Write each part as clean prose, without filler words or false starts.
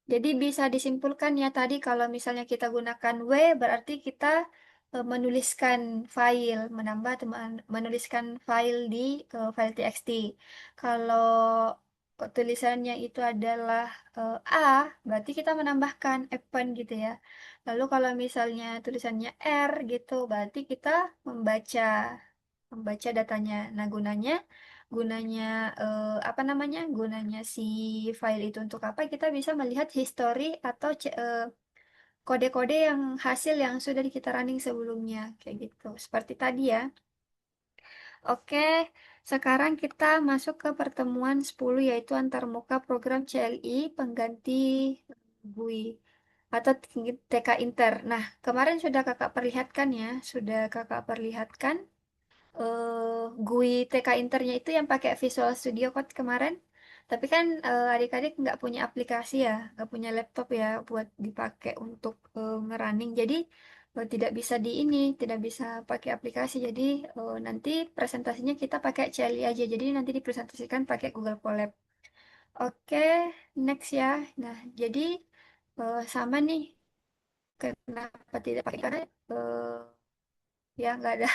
Jadi bisa disimpulkan ya tadi kalau misalnya kita gunakan W berarti kita menuliskan file, menambah atau menuliskan file di file txt. Kalau tulisannya itu adalah A, berarti kita menambahkan append gitu ya. Lalu kalau misalnya tulisannya R gitu, berarti kita membaca membaca datanya. Nah, gunanya apa namanya? Gunanya si file itu untuk apa? Kita bisa melihat history atau kode-kode yang hasil yang sudah kita running sebelumnya kayak gitu. Seperti tadi ya. Oke, sekarang kita masuk ke pertemuan 10 yaitu antarmuka program CLI pengganti GUI atau TK Inter. Nah, kemarin sudah kakak perlihatkan ya, sudah kakak perlihatkan GUI TK Internya itu yang pakai Visual Studio Code kemarin. Tapi kan adik-adik nggak punya aplikasi ya, nggak punya laptop ya buat dipakai untuk ngerunning. Jadi tidak bisa di ini, tidak bisa pakai aplikasi. Jadi nanti presentasinya kita pakai CLI aja. Jadi nanti dipresentasikan pakai Google Colab. Oke, next ya. Nah, jadi sama nih. Kenapa tidak pakai? Karena ya nggak ada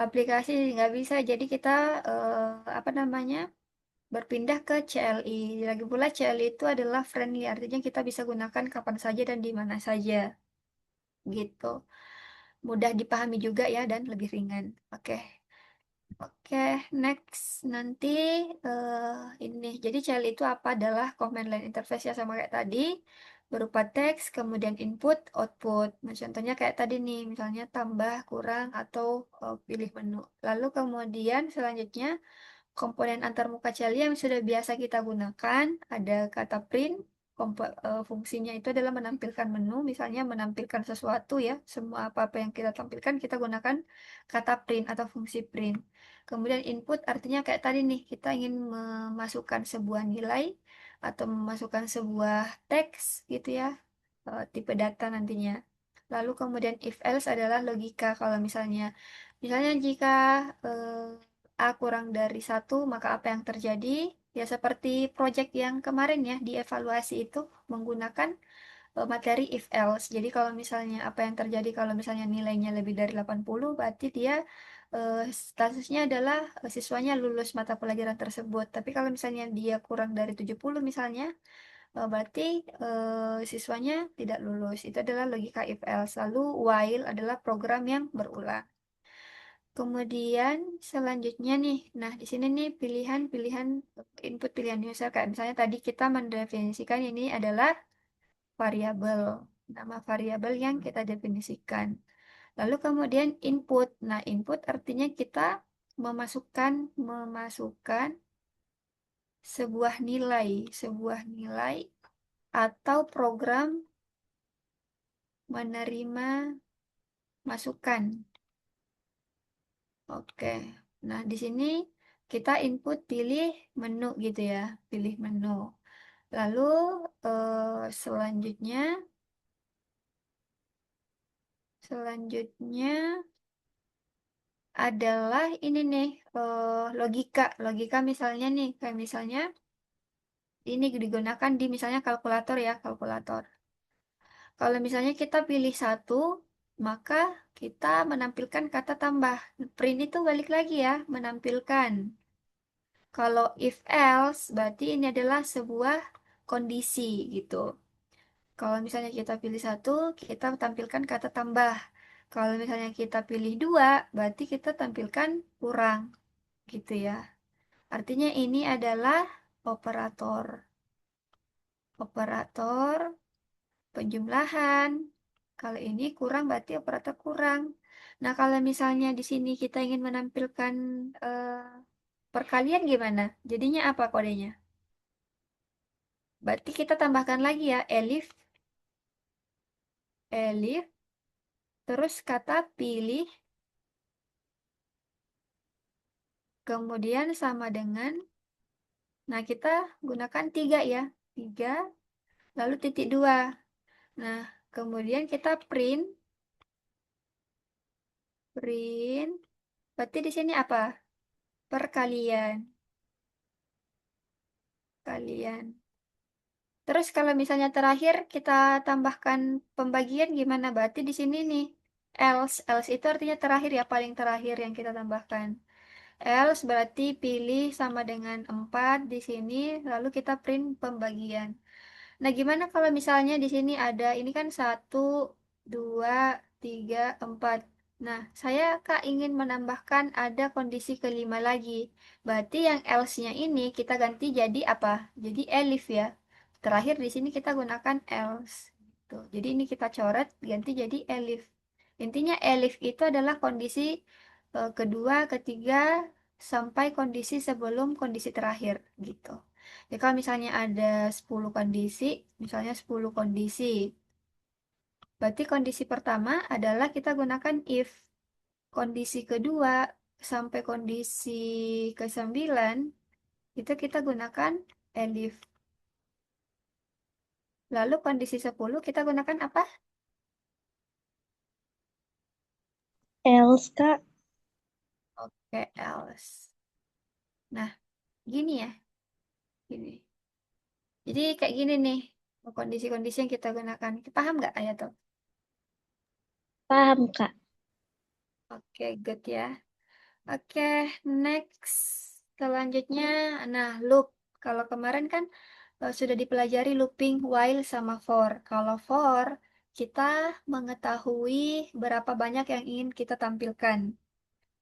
aplikasi nggak bisa jadi kita apa namanya berpindah ke CLI lagi pula CLI itu adalah friendly artinya kita bisa gunakan kapan saja dan di mana saja gitu mudah dipahami juga ya dan lebih ringan oke oke next nanti eh, ini jadi CLI itu apa adalah command line interface ya sama kayak tadi berupa teks kemudian input output nah, contohnya kayak tadi nih misalnya tambah kurang atau pilih menu lalu kemudian selanjutnya komponen antarmuka Celia yang sudah biasa kita gunakan ada kata print. Fungsinya itu adalah menampilkan menu, misalnya menampilkan sesuatu ya. Semua apa-apa yang kita tampilkan kita gunakan kata print atau fungsi print. Kemudian input artinya kayak tadi nih, kita ingin memasukkan sebuah nilai atau memasukkan sebuah teks gitu ya, tipe data nantinya. Lalu kemudian if else adalah logika kalau misalnya jika A kurang dari satu, maka apa yang terjadi? Ya seperti project yang kemarin ya, dievaluasi itu menggunakan materi if else. Jadi kalau misalnya apa yang terjadi kalau misalnya nilainya lebih dari 80, berarti dia statusnya adalah siswanya lulus mata pelajaran tersebut. Tapi kalau misalnya dia kurang dari 70 misalnya, berarti siswanya tidak lulus. Itu adalah logika if else. Lalu while adalah program yang berulang. Kemudian selanjutnya nih, nah di sini nih pilihan-pilihan input pilihan user kayak misalnya tadi kita mendefinisikan ini adalah variabel, nama variabel yang kita definisikan. Lalu kemudian input. Nah, input artinya kita memasukkan sebuah nilai atau program menerima masukan. Oke. Nah, di sini kita input pilih menu gitu ya, pilih menu. Lalu selanjutnya selanjutnya adalah ini nih logika. Logika misalnya nih, kayak misalnya ini digunakan di misalnya kalkulator ya, kalkulator. Kalau misalnya kita pilih satu, maka kita menampilkan kata tambah. Print itu balik lagi ya, menampilkan. Kalau if else, berarti ini adalah sebuah kondisi gitu. Kalau misalnya kita pilih satu, kita tampilkan kata tambah. Kalau misalnya kita pilih dua, berarti kita tampilkan kurang gitu ya. Artinya ini adalah operator. Operator penjumlahan. Kalau ini kurang berarti operator kurang. Nah, kalau misalnya di sini kita ingin menampilkan eh, perkalian gimana? Jadinya apa kodenya? Berarti kita tambahkan lagi ya, elif, terus kata pilih, kemudian sama dengan, nah kita gunakan tiga ya, tiga, lalu titik dua. Nah, kemudian kita print, berarti di sini apa? Perkalian, kalian. Terus kalau misalnya terakhir kita tambahkan pembagian gimana? Berarti di sini nih, else. Else itu artinya terakhir ya, paling terakhir yang kita tambahkan. Else berarti pilih sama dengan 4 di sini, lalu kita print pembagian. Nah, gimana kalau misalnya di sini ada, ini kan 1, 2, 3, 4. Nah, saya Kak ingin menambahkan ada kondisi kelima lagi. Berarti yang else-nya ini kita ganti jadi apa? Jadi elif ya. Terakhir di sini kita gunakan else. Tuh. Jadi ini kita coret, ganti jadi elif. Intinya elif itu adalah kondisi kedua, ketiga, sampai kondisi sebelum kondisi terakhir gitu. Ya, kalau misalnya ada 10 kondisi, misalnya 10 kondisi, berarti kondisi pertama adalah kita gunakan if. Kondisi kedua sampai kondisi ke-9, itu kita gunakan elif. Lalu kondisi 10 kita gunakan apa? Else, Kak. Oke, else. Nah, gini ya, gini. Jadi kayak gini nih, kondisi-kondisi yang kita gunakan. Paham nggak, Ayato? Paham, Kak. Oke, good ya. Oke, next. Selanjutnya, nah loop. Kalau kemarin kan sudah dipelajari looping while sama for. Kalau for, kita mengetahui berapa banyak yang ingin kita tampilkan.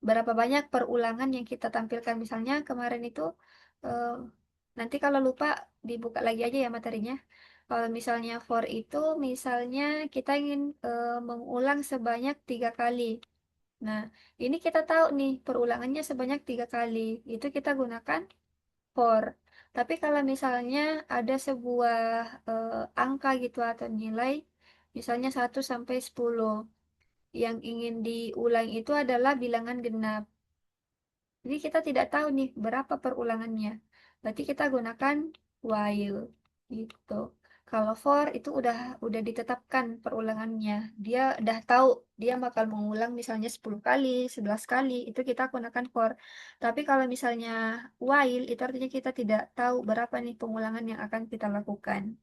Berapa banyak perulangan yang kita tampilkan. Misalnya kemarin itu, eh, nanti kalau lupa dibuka lagi aja ya materinya. Kalau misalnya for itu, misalnya kita ingin mengulang sebanyak 3 kali. Nah, ini kita tahu nih perulangannya sebanyak 3 kali. Itu kita gunakan for. Tapi kalau misalnya ada sebuah angka gitu atau nilai, misalnya 1 sampai 10, yang ingin diulang itu adalah bilangan genap. Jadi kita tidak tahu nih berapa perulangannya. Berarti kita gunakan while gitu. Kalau for itu udah ditetapkan perulangannya. Dia udah tahu dia bakal mengulang misalnya 10 kali, 11 kali, itu kita gunakan for. Tapi kalau misalnya while itu artinya kita tidak tahu berapa nih pengulangan yang akan kita lakukan.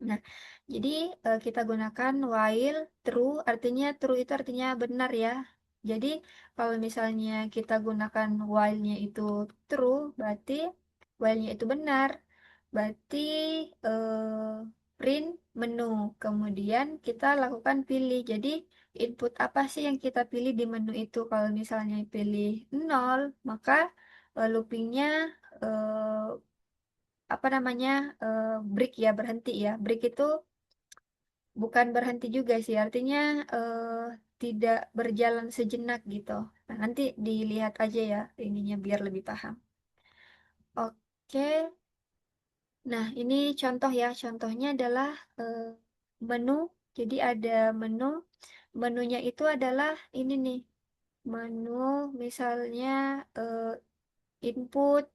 Nah, jadi kita gunakan while true, artinya true itu artinya benar ya. Jadi kalau misalnya kita gunakan while-nya itu true, berarti while-nya itu benar. Berarti print menu. Kemudian kita lakukan pilih. Jadi input apa sih yang kita pilih di menu itu? Kalau misalnya pilih 0, maka loopingnya eh, apa namanya break ya, berhenti ya. Break itu bukan berhenti juga sih, artinya tidak berjalan sejenak gitu. Nah, nanti dilihat aja ya ininya biar lebih paham. Oke, nah ini contoh ya, contohnya adalah eh, menu. Jadi ada menu, menunya itu adalah ini nih, menu misalnya eh, input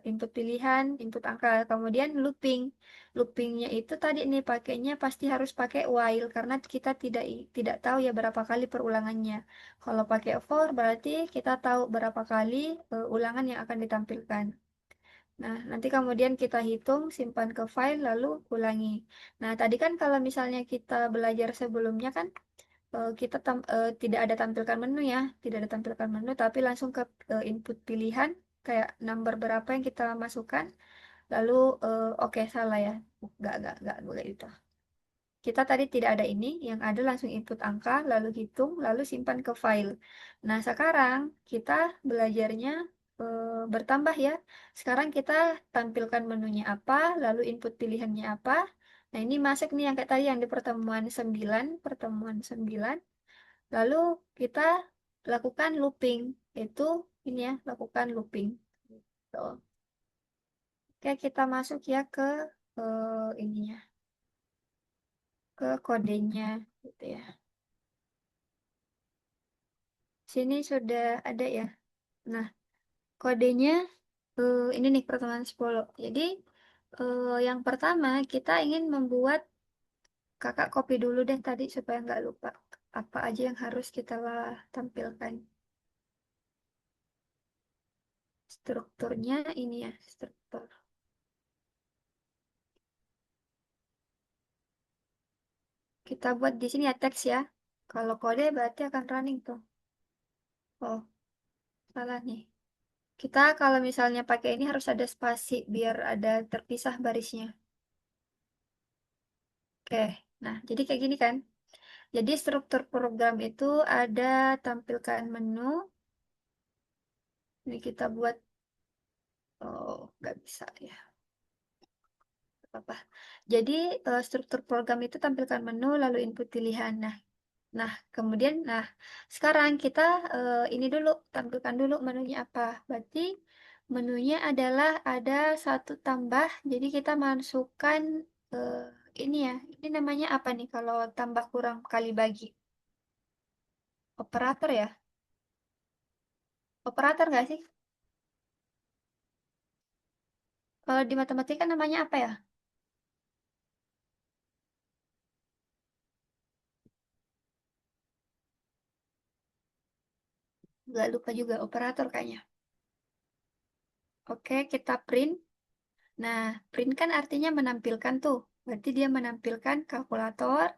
input pilihan, input angka, kemudian looping. Loopingnya itu tadi nih pakainya pasti harus pakai while karena kita tidak tahu ya berapa kali perulangannya. Kalau pakai for berarti kita tahu berapa kali ulangan yang akan ditampilkan. Nah, nanti kemudian kita hitung, simpan ke file, lalu ulangi. Nah, tadi kan kalau misalnya kita belajar sebelumnya kan kita tidak ada tampilkan menu ya, tidak ada tampilkan menu, tapi langsung ke input pilihan kayak number berapa yang kita masukkan, lalu oke salah ya, nggak boleh itu. Kita tadi tidak ada ini, yang ada langsung input angka, lalu hitung, lalu simpan ke file. Nah, sekarang kita belajarnya bertambah ya. Sekarang kita tampilkan menunya apa, lalu input pilihannya apa. Nah, ini masuk nih yang kayak tadi yang di pertemuan 9. Lalu kita lakukan looping, itu ini ya, lakukan looping. Tuh. Oke, kita masuk ya ke ininya, ke kodenya, gitu ya. Sini sudah ada ya. Nah, kodenya ini nih pertemuan 10. Jadi, yang pertama kita ingin membuat, kakak copy dulu deh tadi supaya nggak lupa. Apa aja yang harus kita tampilkan. Strukturnya ini ya, struktur. Kita buat di sini ya teks ya. Kalau kode berarti akan running tuh. Oh, salah nih. Kita kalau misalnya pakai ini harus ada spasi biar ada terpisah barisnya. Oke, nah jadi kayak gini kan. Jadi struktur program itu ada tampilkan menu. Ini kita buat, oh nggak bisa ya. Nggak apa-apa. Jadi struktur program itu tampilkan menu lalu input pilihan. Nah, kemudian, sekarang kita ini dulu, tampilkan dulu menunya apa. Berarti menunya adalah ada satu tambah, jadi kita masukkan eh, ini ya, ini namanya apa nih kalau tambah kurang kali bagi? Operator ya? Operator nggak sih? Kalau di matematika namanya apa ya? Nggak lupa juga, operator kayaknya. Oke, kita print. Nah, print kan artinya menampilkan tuh. Berarti dia menampilkan kalkulator,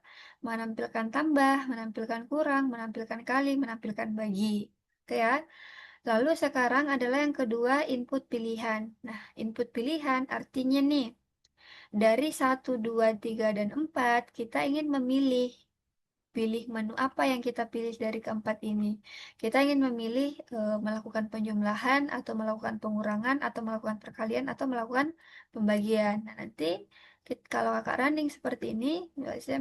menampilkan tambah, menampilkan kurang, menampilkan kali, menampilkan bagi. Oke ya. Lalu sekarang adalah yang kedua input pilihan. Nah, input pilihan artinya nih, dari satu 2 3 dan 4 kita ingin memilih. Pilih menu apa yang kita pilih dari keempat ini. Kita ingin memilih melakukan penjumlahan atau melakukan pengurangan atau melakukan perkalian atau melakukan pembagian. Nah, nanti kalau kakak running seperti ini,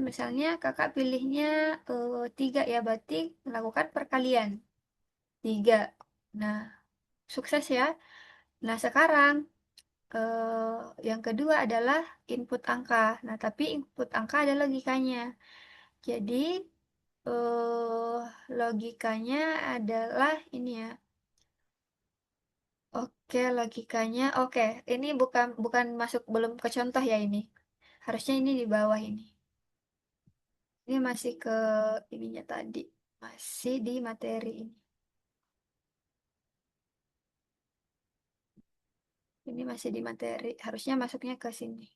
misalnya kakak pilihnya 3 ya, berarti melakukan perkalian. 3. Nah, sukses ya. Nah, sekarang yang kedua adalah input angka. Nah, tapi input angka ada logikanya. Jadi, eh logikanya adalah ini ya. Oke, logikanya. Oke, ini bukan bukan masuk belum ke contoh ya ini. Harusnya ini di bawah ini. Ini masih ke ininya tadi. Masih di materi ini. Ini masih di materi. Harusnya masuknya ke sini.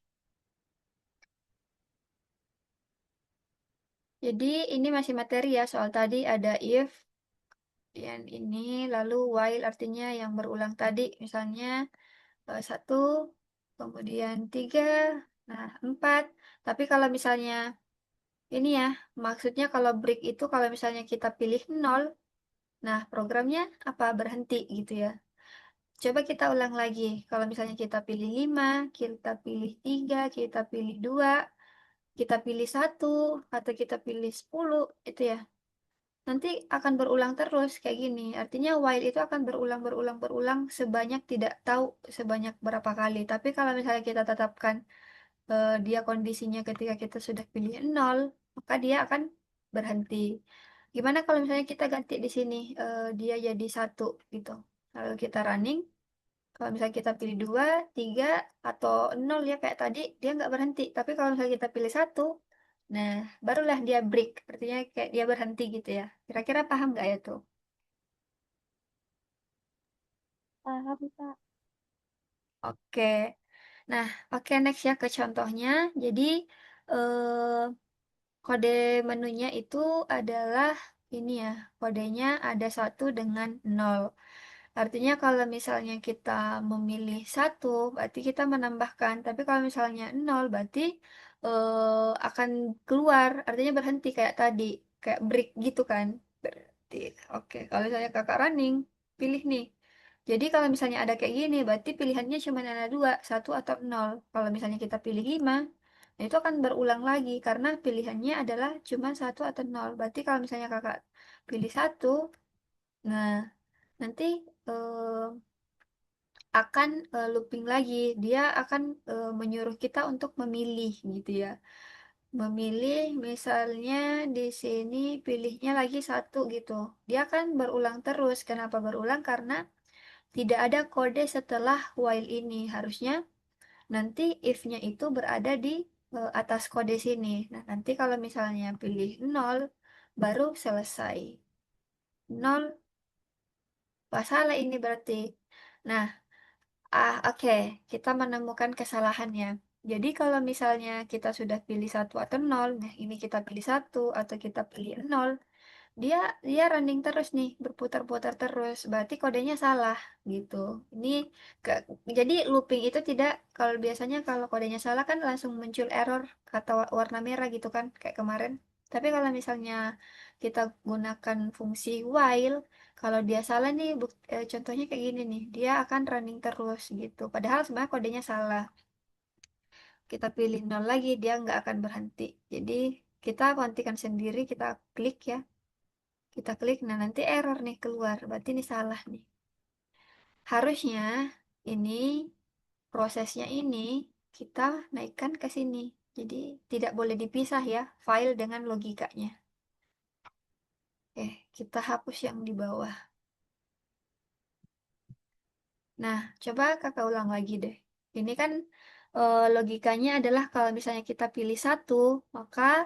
Jadi ini masih materi ya. Soal tadi ada if yang ini, lalu while artinya yang berulang tadi. Misalnya satu, kemudian tiga, nah empat. Tapi kalau misalnya ini ya, maksudnya kalau break itu kalau misalnya kita pilih nol, nah programnya apa berhenti gitu ya. Coba kita ulang lagi. Kalau misalnya kita pilih 5, kita pilih 3, kita pilih 2, kita pilih satu atau kita pilih 10, itu ya. Nanti akan berulang terus kayak gini. Artinya while itu akan berulang, berulang, berulang sebanyak tidak tahu sebanyak berapa kali. Tapi kalau misalnya kita tetapkan dia kondisinya ketika kita sudah pilih nol, maka dia akan berhenti. Gimana kalau misalnya kita ganti di sini, dia jadi satu gitu. Lalu kita running, kalau misalnya kita pilih dua, tiga, atau nol ya kayak tadi, dia nggak berhenti. Tapi kalau misalnya kita pilih satu, nah barulah dia break. Artinya kayak dia berhenti gitu ya. Kira-kira paham nggak ya tuh? Paham, Kak. Oke. Nah, oke next ya ke contohnya. Jadi, eh, kode menunya itu adalah ini ya, kodenya ada satu dengan nol. Artinya kalau misalnya kita memilih satu, berarti kita menambahkan. Tapi kalau misalnya nol, berarti akan keluar. Artinya berhenti kayak tadi, kayak break gitu kan. Berarti, oke. Kalau misalnya kakak running, pilih nih. Jadi kalau misalnya ada kayak gini, berarti pilihannya cuma ada dua, satu atau nol. Kalau misalnya kita pilih lima, nah itu akan berulang lagi karena pilihannya adalah cuma satu atau nol. Berarti kalau misalnya kakak pilih satu, nah nanti eh, akan looping lagi. Dia akan menyuruh kita untuk memilih gitu ya. Memilih misalnya di sini pilihnya lagi satu gitu. Dia akan berulang terus. Kenapa berulang? Karena tidak ada kode setelah while ini. Harusnya nanti if-nya itu berada di atas kode sini. Nah, nanti kalau misalnya pilih nol baru selesai. Nol, wah salah ini berarti. Nah, oke, kita menemukan kesalahannya. Jadi kalau misalnya kita sudah pilih satu atau nol, nah ini kita pilih satu atau kita pilih nol, dia dia running terus nih, berputar-putar terus. Berarti kodenya salah gitu. Ini ke, jadi looping itu tidak, kalau biasanya kalau kodenya salah kan langsung muncul error kata warna merah gitu kan kayak kemarin. Tapi kalau misalnya kita gunakan fungsi while, kalau dia salah nih, contohnya kayak gini nih, dia akan running terus gitu. Padahal sebenarnya kodenya salah. Kita pilih nol lagi, dia nggak akan berhenti. Jadi kita gantikan sendiri, kita klik ya. Kita klik, nah nanti error nih keluar. Berarti ini salah nih. Harusnya ini prosesnya ini kita naikkan ke sini. Jadi tidak boleh dipisah ya, file dengan logikanya. Kita hapus yang di bawah. Nah, coba kakak ulang lagi deh. Ini kan logikanya adalah kalau misalnya kita pilih satu, maka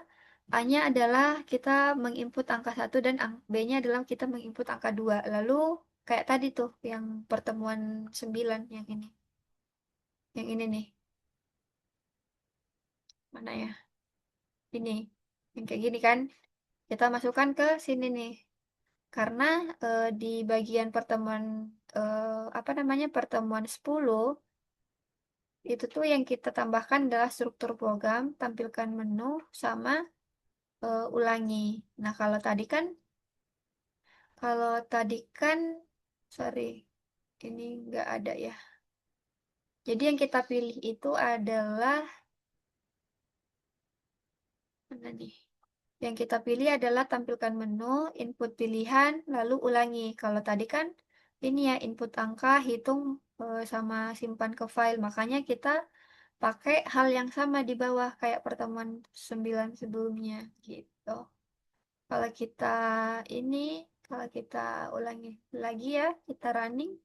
A-nya adalah kita menginput angka satu dan B-nya adalah kita menginput angka dua. Lalu kayak tadi tuh yang pertemuan 9 yang ini. Yang ini nih. Mana ya? Ini. Yang kayak gini kan. Kita masukkan ke sini nih. Karena di bagian pertemuan apa namanya? Pertemuan 10 itu tuh yang kita tambahkan adalah struktur program, tampilkan menu, sama ulangi. Nah, kalau tadi kan, sorry, ini nggak ada ya. Jadi yang kita pilih itu adalah, mana nih? Yang kita pilih adalah tampilkan menu, input pilihan, lalu ulangi. Kalau tadi kan ini ya, input angka, hitung, sama simpan ke file. Makanya kita pakai hal yang sama di bawah kayak pertemuan 9 sebelumnya gitu. Kalau kita ini, kalau kita ulangi lagi ya, kita running,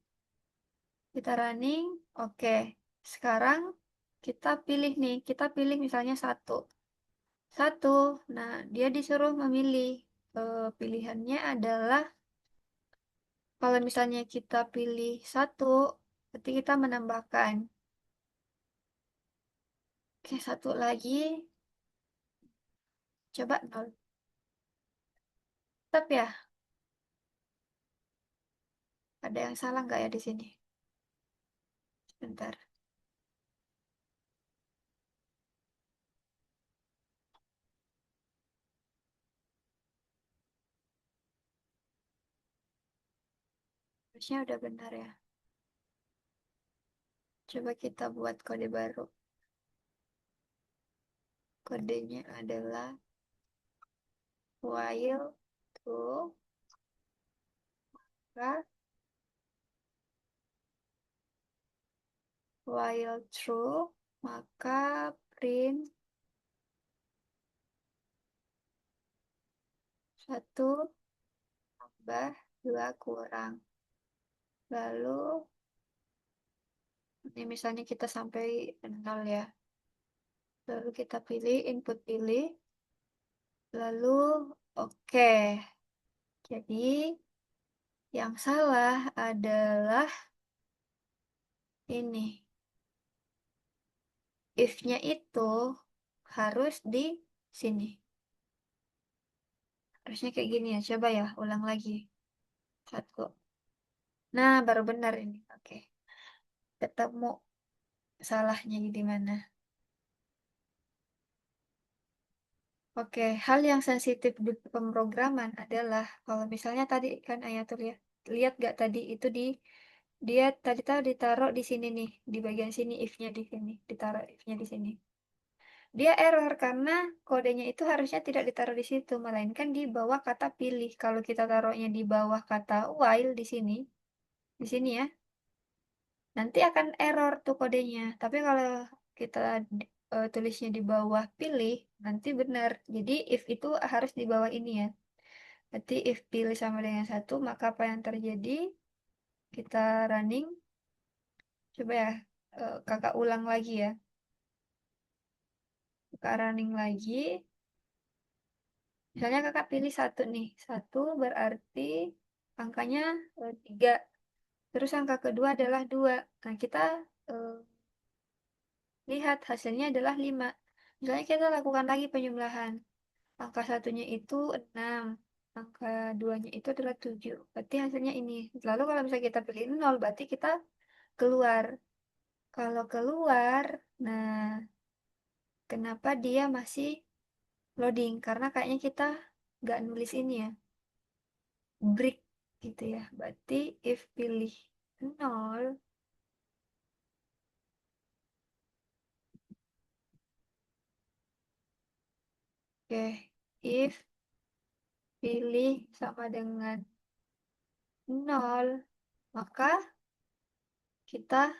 oke. Sekarang kita pilih misalnya satu, satu. Nah, dia disuruh memilih. Pilihannya adalah kalau misalnya kita pilih satu, berarti kita menambahkan. Oke, satu lagi, coba nol. Tetap ya, ada yang salah nggak ya di sini? Bentar. Harusnya udah benar ya. Coba kita buat kode baru. Kodenya adalah while true, maka while true, maka print satu tambah dua kurang. Lalu ini misalnya kita sampai nol ya. Lalu kita pilih input pilih. Lalu oke. Jadi yang salah adalah ini. If-nya itu harus di sini. Harusnya kayak gini ya. Coba ya, ulang lagi. Satu. Nah, baru benar ini. Oke. Ketemu salahnya di mana. Oke, hal yang sensitif di pemrograman adalah kalau misalnya tadi kan ayat tuh lihat, lihat gak tadi itu dia tadi tahu ditaruh di sini nih, di bagian sini if-nya di sini, ditaruh if-nya di sini. Dia error karena kodenya itu harusnya tidak ditaruh di situ, melainkan di bawah kata pilih. Kalau kita taruhnya di bawah kata while di sini ya, nanti akan error tuh kodenya. Tapi kalau kita tulisnya di bawah pilih, nanti benar. Jadi if itu harus di bawah ini ya. Berarti if pilih sama dengan satu, maka apa yang terjadi? Kita running. Coba ya, kakak ulang lagi ya. Kakak running lagi. Misalnya kakak pilih satu nih. Satu berarti angkanya tiga. Terus angka kedua adalah dua. Nah, kita eh, lihat hasilnya adalah 5. Misalnya kita lakukan lagi penjumlahan. Angka satunya itu 6. Angka duanya itu adalah 7. Berarti hasilnya ini. Lalu kalau misalnya kita pilih 0, berarti kita keluar. Kalau keluar, nah kenapa dia masih loading? Karena kayaknya kita nggak nulis ini ya, break gitu ya. Berarti if pilih 0, oke, if pilih sama dengan 0, maka kita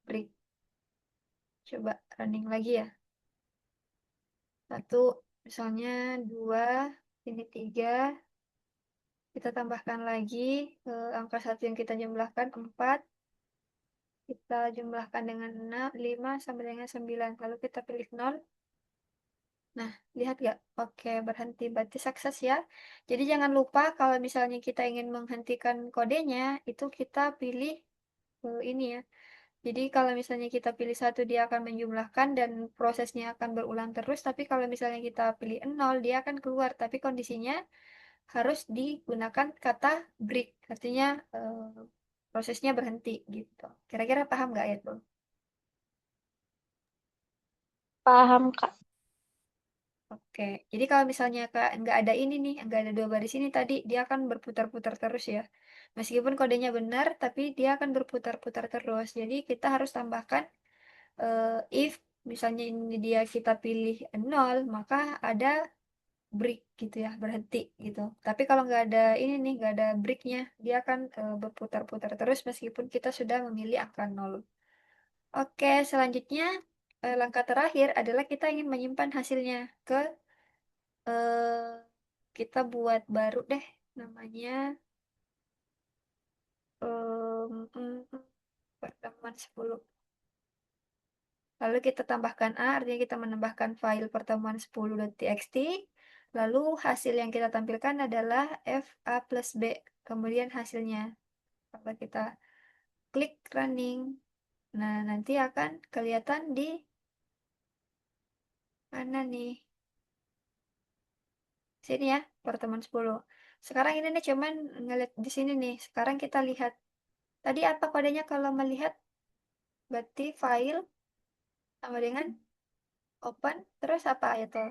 break. Coba running lagi ya. Satu, misalnya 2, ini 3. Kita tambahkan lagi angka satu yang kita jumlahkan 4. Kita jumlahkan dengan 6, 5 sampai dengan 9. Lalu kita pilih 0. Nah, lihat gak? Oke, berhenti. Berarti sukses ya. Jadi jangan lupa kalau misalnya kita ingin menghentikan kodenya, itu kita pilih ini ya. Jadi kalau misalnya kita pilih satu, dia akan menjumlahkan dan prosesnya akan berulang terus. Tapi kalau misalnya kita pilih 0, dia akan keluar. Tapi kondisinya harus digunakan kata break. Artinya prosesnya berhenti gitu. Kira-kira paham nggak ya tuh? Paham, Kak. Oke, jadi kalau misalnya Kak nggak ada ini nih, nggak ada dua baris ini tadi, dia akan berputar-putar terus ya. Meskipun kodenya benar, tapi dia akan berputar-putar terus. Jadi kita harus tambahkan if misalnya ini dia kita pilih 0, maka ada break gitu ya, berhenti gitu. Tapi kalau nggak ada ini nih, nggak ada breaknya, dia akan berputar-putar terus meskipun kita sudah memilih angka 0. Oke, selanjutnya langkah terakhir adalah kita ingin menyimpan hasilnya ke kita buat baru deh namanya pertemuan 10. Lalu kita tambahkan A, artinya kita menambahkan file pertemuan 10.txt. Lalu hasil yang kita tampilkan adalah FA plus B. Kemudian hasilnya. Kalau kita klik running, nah nanti akan kelihatan di mana nih? Sini ya, pertemuan 10. Sekarang ini nih cuman ngeliat di sini nih. Sekarang kita lihat. Tadi apa kodenya kalau melihat? Berarti file sama dengan open. Terus apa ya tuh?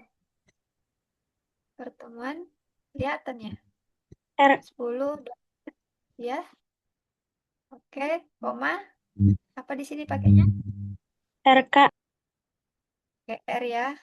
Pertemuan. Kelihatan ya? R 10 ya. Oke, koma. Apa di sini pakainya? RK. Oke, R ya.